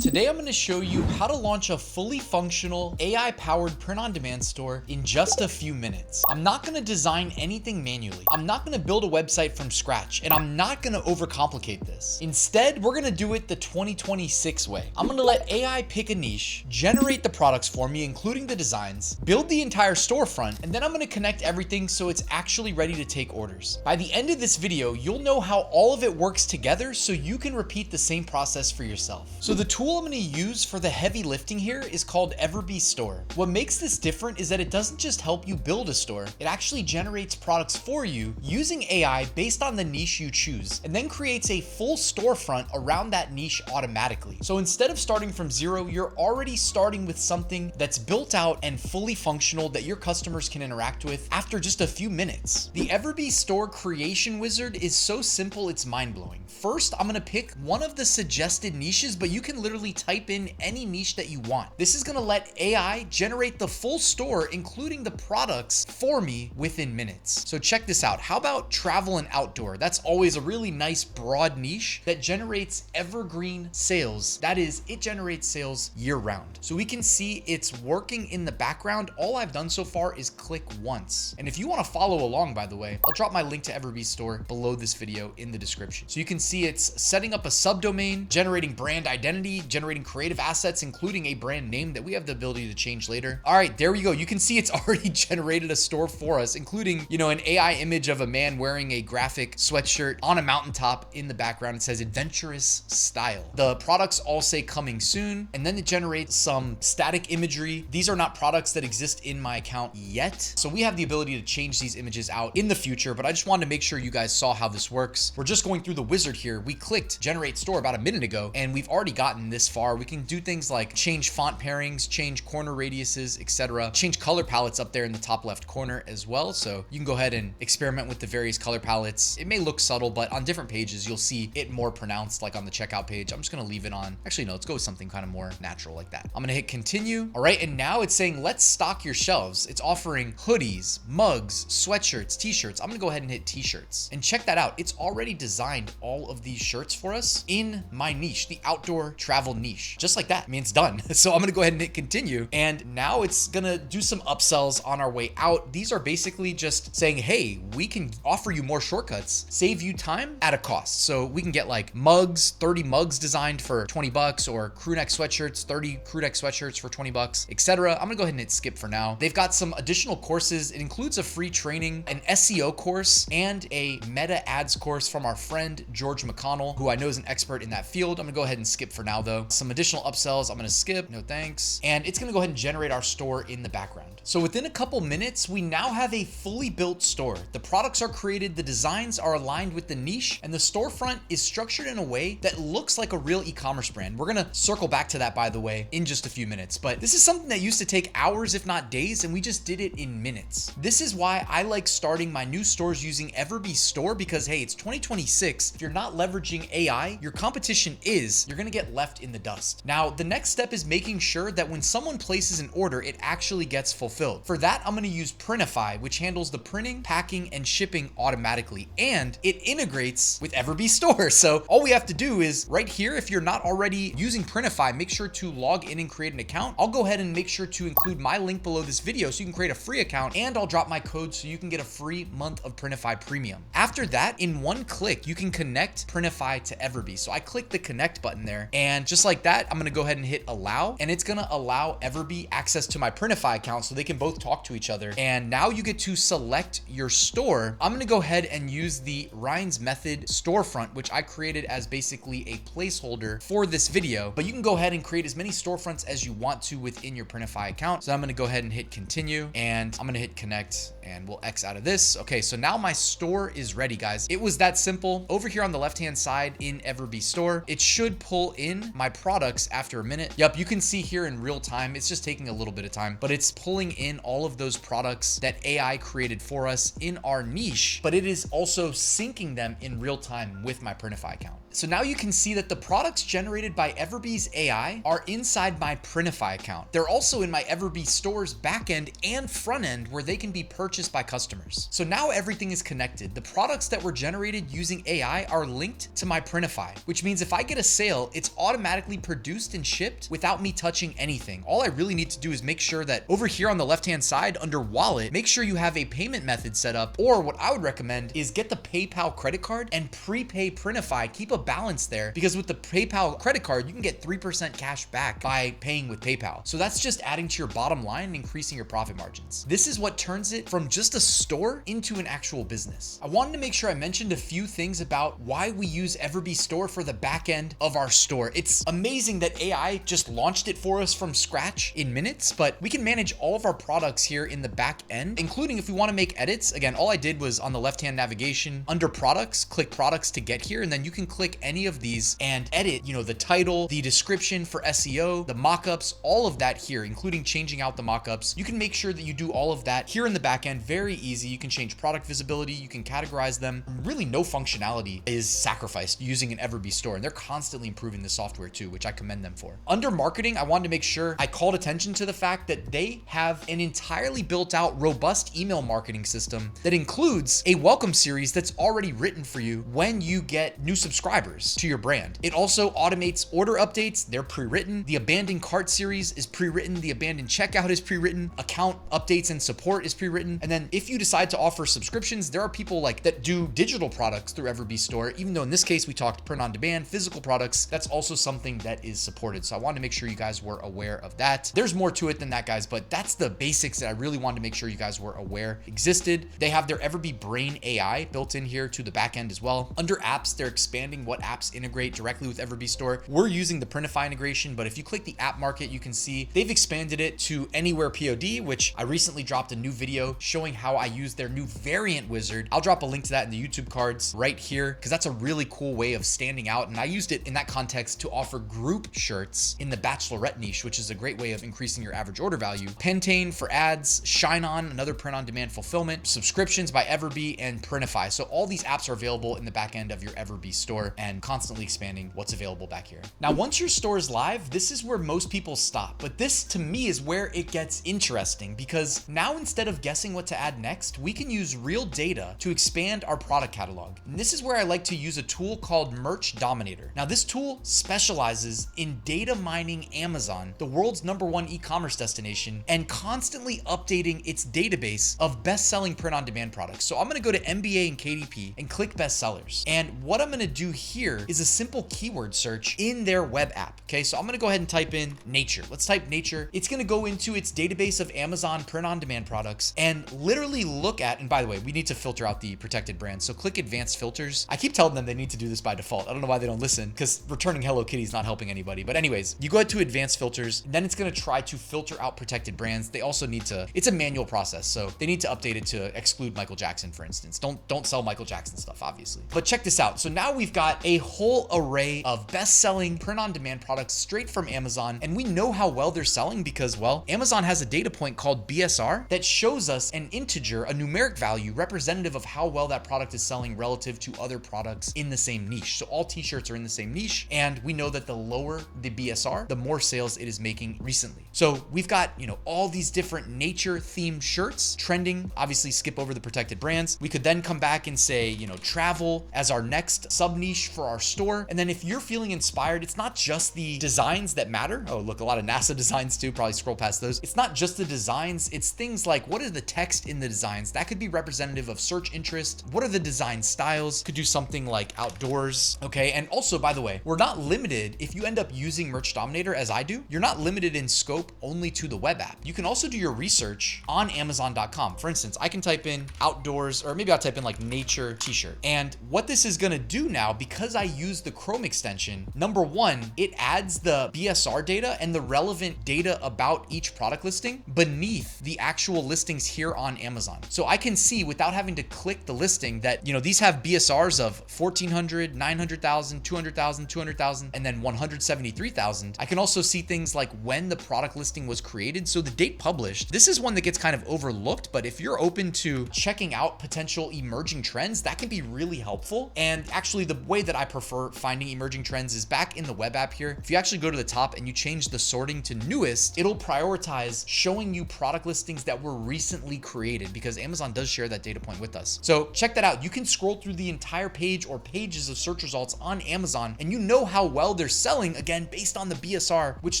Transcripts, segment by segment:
Today I'm going to show you how to launch a fully functional AI-powered print-on-demand store in just a few minutes. I'm not going to design anything manually. I'm not going to build a website from scratch, and I'm not going to overcomplicate this. Instead, we're going to do it the 2026 way. I'm going to let AI pick a niche, generate the products for me, including the designs, build the entire storefront, and then I'm going to connect everything so it's actually ready to take orders. By the end of this video, you'll know how all of it works together so you can repeat the same process for yourself. So the tool I'm going to use for the heavy lifting here is called Everbe Store. What makes this different is that it doesn't just help you build a store, it actually generates products for you using AI based on the niche you choose, and then creates a full storefront around that niche automatically. So instead of starting from zero, you're already starting with something that's built out and fully functional that your customers can interact with after just a few minutes. The Everbe Store creation wizard is so simple it's mind-blowing. First, I'm gonna pick one of the suggested niches, but you can literally type in any niche that you want. This is gonna let AI generate the full store, including the products, for me within minutes. So check this out. How about travel and outdoor? That's always a really nice broad niche that generates evergreen sales. That is, it generates sales year round. So we can see it's working in the background. All I've done so far is click once. And if you wanna follow along, by the way, I'll drop my link to Everbe Store below this video in the description. So you can see it's setting up a subdomain, generating brand identity, generating creative assets, including a brand name that we have the ability to change later. All right, there we go. You can see it's already generated a store for us, including, an AI image of a man wearing a graphic sweatshirt on a mountaintop. In the background, it says adventurous style. The products all say coming soon, and then it generates some static imagery. These are not products that exist in my account yet, so we have the ability to change these images out in the future, but I just wanted to make sure you guys saw how this works. We're just going through the wizard here. We clicked generate store about a minute ago, and we've already gotten this far. We can do things like change font pairings, change corner radiuses, etc. Change color palettes up there in the top left corner as well. So you can go ahead and experiment with the various color palettes. It may look subtle, but on different pages, you'll see it more pronounced, like on the checkout page. I'm just gonna leave it on. Actually, no, let's go with something kind of more natural like that. I'm gonna hit continue. All right, and now it's saying, let's stock your shelves. It's offering hoodies, mugs, sweatshirts, t-shirts. I'm gonna go ahead and hit t-shirts. And check that out. It's already designed all of these shirts for us in my niche, the outdoor travel niche. Just like that. I mean, it's done. So I'm gonna go ahead and hit continue. And now it's gonna do some upsells on our way out. These are basically just saying, hey, we can offer you more shortcuts, save you time at a cost. So we can get like mugs, 30 mugs designed for 20 bucks, or crew neck sweatshirts, 30 crew neck sweatshirts for 20 bucks, etc. I'm gonna go ahead and hit skip for now. They've got some additional courses. It includes a free training, an SEO course, and a meta ads course from our friend, George McConnell, who I know is an expert in that field. I'm gonna go ahead and skip for now though. Some additional upsells, I'm gonna skip, no thanks. And it's gonna go ahead and generate our store in the background. So within a couple minutes, we now have a fully built store. The products are created, the designs are aligned with the niche, and the storefront is structured in a way that looks like a real e-commerce brand. We're gonna circle back to that, by the way, in just a few minutes. But this is something that used to take hours, if not days, and we just did it in minutes. This is why I like starting my new stores using Everbe Store, because hey, it's 2026. If you're not leveraging AI, your competition is, you're gonna get left in the dust. Now, the next step is making sure that when someone places an order, it actually gets fulfilled. For that, I'm gonna use Printify, which handles the printing, packing, and shipping automatically, and it integrates with Everbe Store. So all we have to do is right here, if you're not already using Printify, make sure to log in and create an account. I'll go ahead and make sure to include my link below this video so you can create a free account, and I'll drop my code so you can get a free month of Printify Premium. After that, in one click, you can connect Printify to Everbe. So I click the connect button there, and just like that, I'm gonna go ahead and hit allow, and it's gonna allow Everbe access to my Printify account so they can both talk to each other. And now you get to select your store. I'm gonna go ahead and use the Ryan's Method storefront, which I created as basically a placeholder for this video, but you can go ahead and create as many storefronts as you want to within your Printify account. So I'm gonna go ahead and hit continue, and I'm gonna hit connect, and we'll X out of this. Okay, so now my store is ready, guys. It was that simple. Over here on the left-hand side in Everbe Store, it should pull in my products after a minute. Yep, you can see here in real time. It's just taking a little bit of time, but it's pulling in all of those products that AI created for us in our niche, but it is also syncing them in real time with my Printify account. So now you can see that the products generated by Everbe's AI are inside my Printify account. They're also in my Everbe store's backend and front end where they can be purchased by customers. So now everything is connected. The products that were generated using AI are linked to my Printify, which means if I get a sale, it's automatically produced and shipped without me touching anything. All I really need to do is make sure that over here on the left-hand side under wallet, make sure you have a payment method set up, or what I would recommend is get the PayPal credit card and prepay Printify. Keep a balance there, because with the PayPal credit card, you can get 3% cash back by paying with PayPal. So that's just adding to your bottom line and increasing your profit margins. This is what turns it from just a store into an actual business. I wanted to make sure I mentioned a few things about why we use Everbe Store for the back end of our store. It's amazing that AI just launched it for us from scratch in minutes, but we can manage all of our products here in the back end, including if we want to make edits. Again, all I did was on the left-hand navigation under products, click products to get here, and then you can click any of these and edit, the title, the description for SEO, the mockups, all of that here, including changing out the mockups. You can make sure that you do all of that here in the back end. Very easy. You can change product visibility, you can categorize them. Really no functionality is sacrificed using an Everbe store, and they're constantly improving the software too, which I commend them for. Under marketing, I wanted to make sure I called attention to the fact that they have an entirely built out, robust email marketing system that includes a welcome series that's already written for you when you get new subscribers to your brand. It also automates order updates. They're pre-written. The abandoned cart series is pre-written. The abandoned checkout is pre-written. Account updates and support is pre-written. And then if you decide to offer subscriptions, there are people that do digital products through Everbe Store. Even though in this case, we talked print on demand, physical products, that's also something that is supported. So I wanted to make sure you guys were aware of that. There's more to it than that, guys, but that's the basics that I really wanted to make sure you guys were aware existed. They have their Everbe Brain AI built in here to the back end as well. Under apps, they're expanding what apps integrate directly with Everbe Store. We're using the Printify integration, but if you click the app market, you can see they've expanded it to Anywhere POD, which I recently dropped a new video showing how I use their new variant wizard. I'll drop a link to that in the YouTube cards right here, because that's a really cool way of standing out. And I used it in that context to offer group shirts in the bachelorette niche, which is a great way of increasing your average order value. Pentane for ads, Shine On, another print on demand fulfillment, subscriptions by Everbe, and Printify. So all these apps are available in the back end of your Everbe store and constantly expanding what's available back here. Now, once your store is live, this is where most people stop. But this to me is where it gets interesting, because now instead of guessing what to add next, we can use real data to expand our product catalog. And this is where I like to use a tool called Merch Dominator. Now, this tool specializes in data mining Amazon, the world's #1 e-commerce destination, and constantly updating its database of best-selling print-on-demand products. So I'm gonna go to MBA and KDP and click bestsellers. And what I'm gonna do here is a simple keyword search in their web app. Okay, so I'm gonna go ahead and type in nature. Let's type nature. It's gonna go into its database of Amazon print-on-demand products and literally look at, and by the way, we need to filter out the protected brands. So click advanced filters. I keep telling them they need to do this by default. I don't know why they don't listen, because returning Hello Kitty is not helping anybody. But anyways, you go to advanced filters, and then it's gonna try to filter out protected brands. They also need to, it's a manual process, so they need to update it to exclude Michael Jackson, for instance. Don't sell Michael Jackson stuff, obviously. But check this out. So now we've got a whole array of best-selling print-on-demand products straight from Amazon, and we know how well they're selling because, well, Amazon has a data point called BSR that shows us an integer, a numeric value representative of how well that product is selling relative to other products in the same niche. So all t-shirts are in the same niche, and we know that the lower the BSR, the more sales it is making recently. So we've got, all these different nature themed shirts trending. Obviously skip over the protected brands. We could then come back and say, travel as our next sub niche for our store. And then if you're feeling inspired, it's not just the designs that matter. Oh, look, a lot of NASA designs too. Probably scroll past those. It's not just the designs. It's things like, what is the text in the designs? That could be representative of search interest. What are the design styles? Could do something like outdoors. Okay. And also, by the way, we're not limited. If you end up using Merch Dominator as I do, you're not limited in scope only to the web app. You can also do your research on Amazon.com. For instance, I can type in outdoors, or maybe I'll type in like nature t-shirt. And what this is going to do now, because I use the Chrome extension, number one, it adds the BSR data and the relevant data about each product listing beneath the actual listings here on Amazon. So I can see without having to click the listing that, these have BSRs of 1,400, 900,000, 200,000, 200,000, and then 173,000. I can also see things like when the product listing was created. So the date published, this is one that gets kind of overlooked, but if you're open to checking out potential emerging trends, that can be really helpful. And actually the way that I prefer finding emerging trends is back in the web app here. If you actually go to the top and you change the sorting to newest, it'll prioritize showing you product listings that were recently created, because Amazon does share that data point with us. So check that out. You can scroll through the entire page or pages of search results on Amazon, and you know how well they're selling, again, based on the BSR, which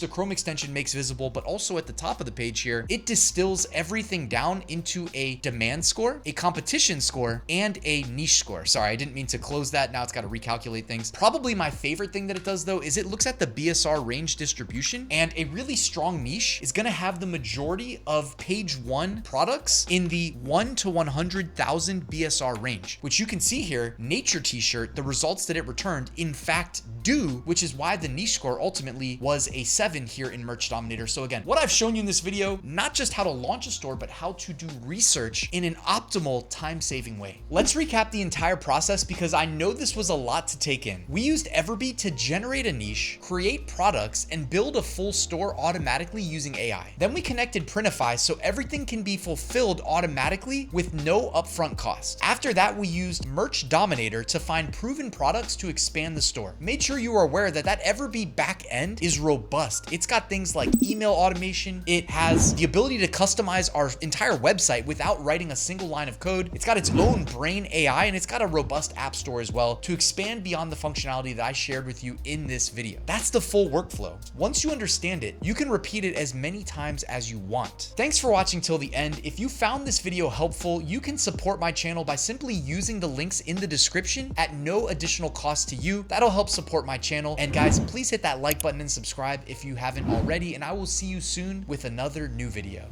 the Chrome extension makes visible. But also at the top of the page here, it distills everything down into a demand score, a competition score, and a niche score. Sorry, I didn't mean to close that. Now it's got to recalculate things. Probably my favorite thing that it does, though, is it looks at the BSR range distribution, and a really strong niche is going to have the majority of page one products in the 1 to 100,000 BSR range, which you can see here. Nature t-shirt, the results that it returned, in fact, do, which is why the niche score ultimately was a 7 here in Merch Dominator. So again, what I've shown you in this video, not just how to launch a store, but how to do research in an optimal time-saving way. Let's recap the entire process, because I know this was a lot to take in. We used Everbe to generate a niche, create products, and build a full store automatically using AI. Then we connected Printify so everything can be fulfilled automatically with no upfront cost. After that, we used Merch Dominator to find proven products to expand the store. Made sure you are aware that that Everbe back end is robust. It's got things like email automation. It has the ability to customize our entire website without writing a single line of code. It's got its own brain AI, and it's got a robust app store as well to expand beyond the functionality that I shared with you in this video. That's the full workflow. Once you understand it, you can repeat it as many times as you want. Thanks for watching till the end. If you found this video helpful, you can support my channel by simply using the links in the description at no additional cost to you. That'll help support my channel. And guys, please hit that like button and subscribe if you haven't already, and I will see you soon with another new video.